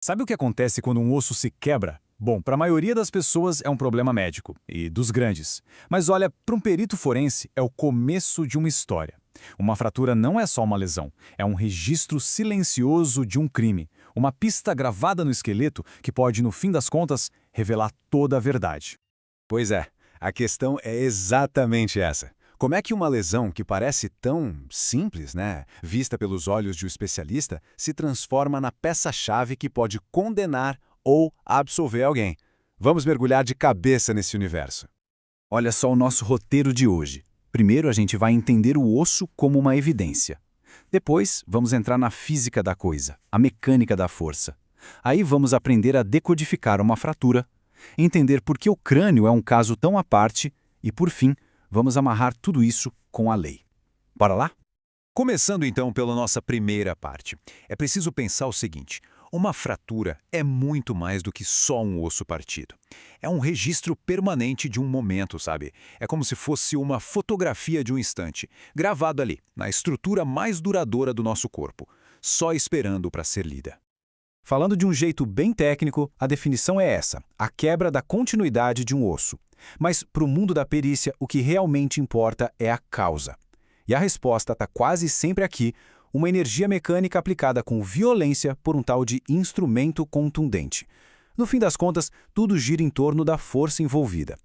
Sabe o que acontece quando um osso se quebra? Bom, para a maioria das pessoas é um problema médico, e dos grandes. Mas olha, para um perito forense é o começo de uma história. Uma fratura não é só uma lesão, é um registro silencioso de um crime. Uma pista gravada no esqueleto que pode, no fim das contas, revelar toda a verdade. Pois é, a questão é exatamente essa. Como é que uma lesão que parece tão simples, né, vista pelos olhos de um especialista, se transforma na peça-chave que pode condenar ou absolver alguém? Vamos mergulhar de cabeça nesse universo. Olha só o nosso roteiro de hoje. Primeiro, a gente vai entender o osso como uma evidência. Depois, vamos entrar na física da coisa, a mecânica da força. Aí vamos aprender a decodificar uma fratura, entender por que o crânio é um caso tão à parte e, por fim, vamos amarrar tudo isso com a lei. Bora lá? Começando então pela nossa primeira parte. É preciso pensar o seguinte: uma fratura é muito mais do que só um osso partido. É um registro permanente de um momento, sabe? É como se fosse uma fotografia de um instante, gravado ali, na estrutura mais duradoura do nosso corpo, só esperando para ser lida. Falando de um jeito bem técnico, a definição é essa: a quebra da continuidade de um osso. Mas, para o mundo da perícia, o que realmente importa é a causa. E a resposta está quase sempre aqui: uma energia mecânica aplicada com violência por um tal de instrumento contundente. No fim das contas, tudo gira em torno da força envolvida.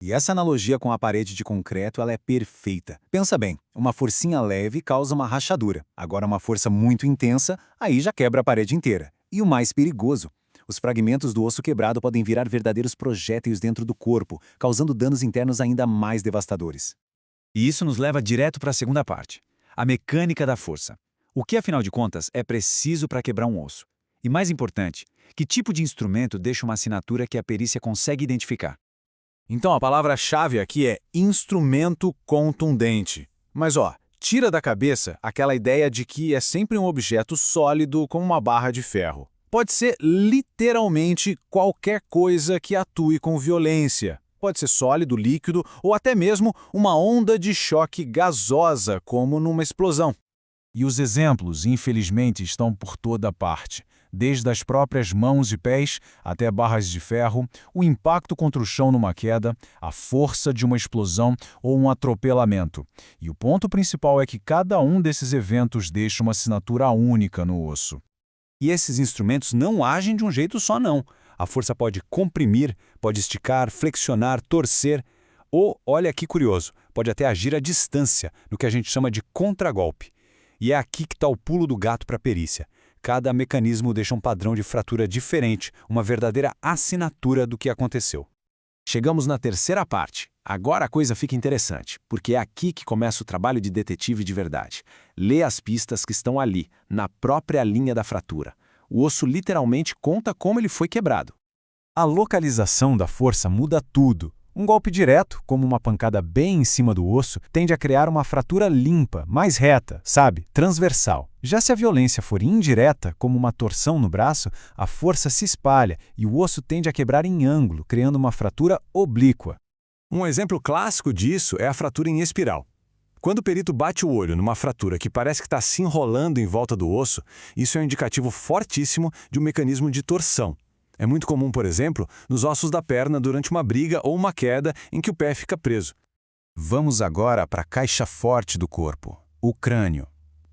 E essa analogia com a parede de concreto ela é perfeita. Pensa bem, uma forcinha leve causa uma rachadura. Agora uma força muito intensa, aí já quebra a parede inteira. E o mais perigoso, os fragmentos do osso quebrado podem virar verdadeiros projéteis dentro do corpo, causando danos internos ainda mais devastadores. E isso nos leva direto para a segunda parte, a mecânica da força. O que, afinal de contas, é preciso para quebrar um osso? E mais importante, que tipo de instrumento deixa uma assinatura que a perícia consegue identificar? Então, a palavra-chave aqui é instrumento contundente. Mas tira da cabeça aquela ideia de que é sempre um objeto sólido como uma barra de ferro. Pode ser literalmente qualquer coisa que atue com violência. Pode ser sólido, líquido ou até mesmo uma onda de choque gasosa, como numa explosão. E os exemplos, infelizmente, estão por toda parte. Desde as próprias mãos e pés até barras de ferro, o impacto contra o chão numa queda, a força de uma explosão ou um atropelamento. E o ponto principal é que cada um desses eventos deixa uma assinatura única no osso. E esses instrumentos não agem de um jeito só, não. A força pode comprimir, pode esticar, flexionar, torcer, ou, olha que curioso, pode até agir à distância, no que a gente chama de contragolpe. E é aqui que está o pulo do gato para a perícia. Cada mecanismo deixa um padrão de fratura diferente, uma verdadeira assinatura do que aconteceu. Chegamos na terceira parte. Agora a coisa fica interessante, porque é aqui que começa o trabalho de detetive de verdade. Lê as pistas que estão ali, na própria linha da fratura. O osso literalmente conta como ele foi quebrado. A localização da força muda tudo. Um golpe direto, como uma pancada bem em cima do osso, tende a criar uma fratura limpa, mais reta, sabe, transversal. Já se a violência for indireta, como uma torção no braço, a força se espalha e o osso tende a quebrar em ângulo, criando uma fratura oblíqua. Um exemplo clássico disso é a fratura em espiral. Quando o perito bate o olho numa fratura que parece que está se enrolando em volta do osso, isso é um indicativo fortíssimo de um mecanismo de torção. É muito comum, por exemplo, nos ossos da perna durante uma briga ou uma queda em que o pé fica preso. Vamos agora para a caixa forte do corpo, o crânio.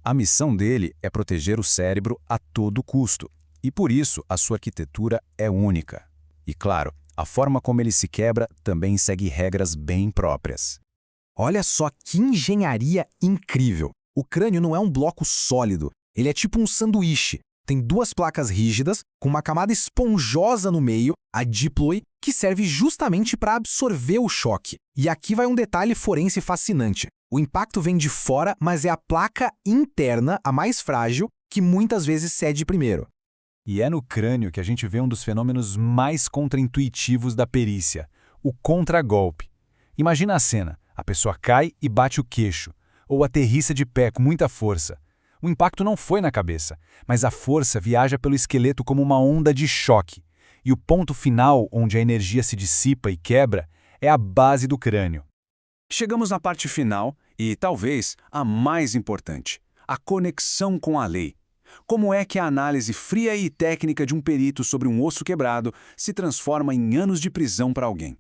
A missão dele é proteger o cérebro a todo custo, e por isso a sua arquitetura é única. E claro, a forma como ele se quebra também segue regras bem próprias. Olha só que engenharia incrível! O crânio não é um bloco sólido, ele é tipo um sanduíche. Tem duas placas rígidas, com uma camada esponjosa no meio, a díploe, que serve justamente para absorver o choque. E aqui vai um detalhe forense fascinante. O impacto vem de fora, mas é a placa interna, a mais frágil, que muitas vezes cede primeiro. E é no crânio que a gente vê um dos fenômenos mais contraintuitivos da perícia, o contragolpe. Imagina a cena, a pessoa cai e bate o queixo, ou aterrissa de pé com muita força. O impacto não foi na cabeça, mas a força viaja pelo esqueleto como uma onda de choque. E o ponto final, onde a energia se dissipa e quebra, é a base do crânio. Chegamos na parte final e, talvez, a mais importante, a conexão com a lei. Como é que a análise fria e técnica de um perito sobre um osso quebrado se transforma em anos de prisão para alguém?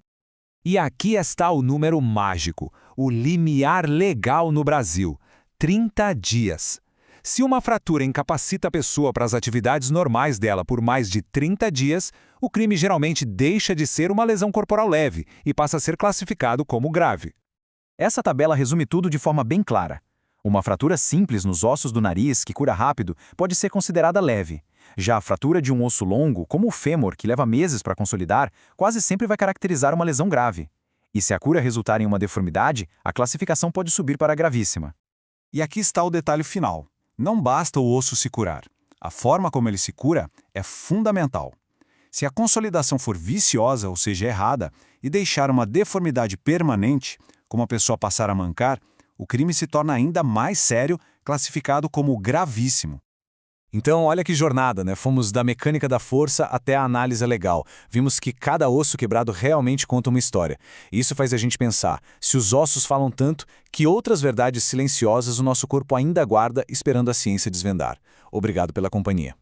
E aqui está o número mágico, o limiar legal no Brasil: 30 dias. Se uma fratura incapacita a pessoa para as atividades normais dela por mais de 30 dias, o crime geralmente deixa de ser uma lesão corporal leve e passa a ser classificado como grave. Essa tabela resume tudo de forma bem clara. Uma fratura simples nos ossos do nariz, que cura rápido, pode ser considerada leve. Já a fratura de um osso longo, como o fêmur, que leva meses para consolidar, quase sempre vai caracterizar uma lesão grave. E se a cura resultar em uma deformidade, a classificação pode subir para gravíssima. E aqui está o detalhe final. Não basta o osso se curar. A forma como ele se cura é fundamental. Se a consolidação for viciosa, ou seja, errada, e deixar uma deformidade permanente, como a pessoa passar a mancar, o crime se torna ainda mais sério, classificado como gravíssimo. Então, olha que jornada, né? Fomos da mecânica da força até a análise legal. Vimos que cada osso quebrado realmente conta uma história. Isso faz a gente pensar, se os ossos falam tanto, que outras verdades silenciosas o nosso corpo ainda guarda esperando a ciência desvendar. Obrigado pela companhia.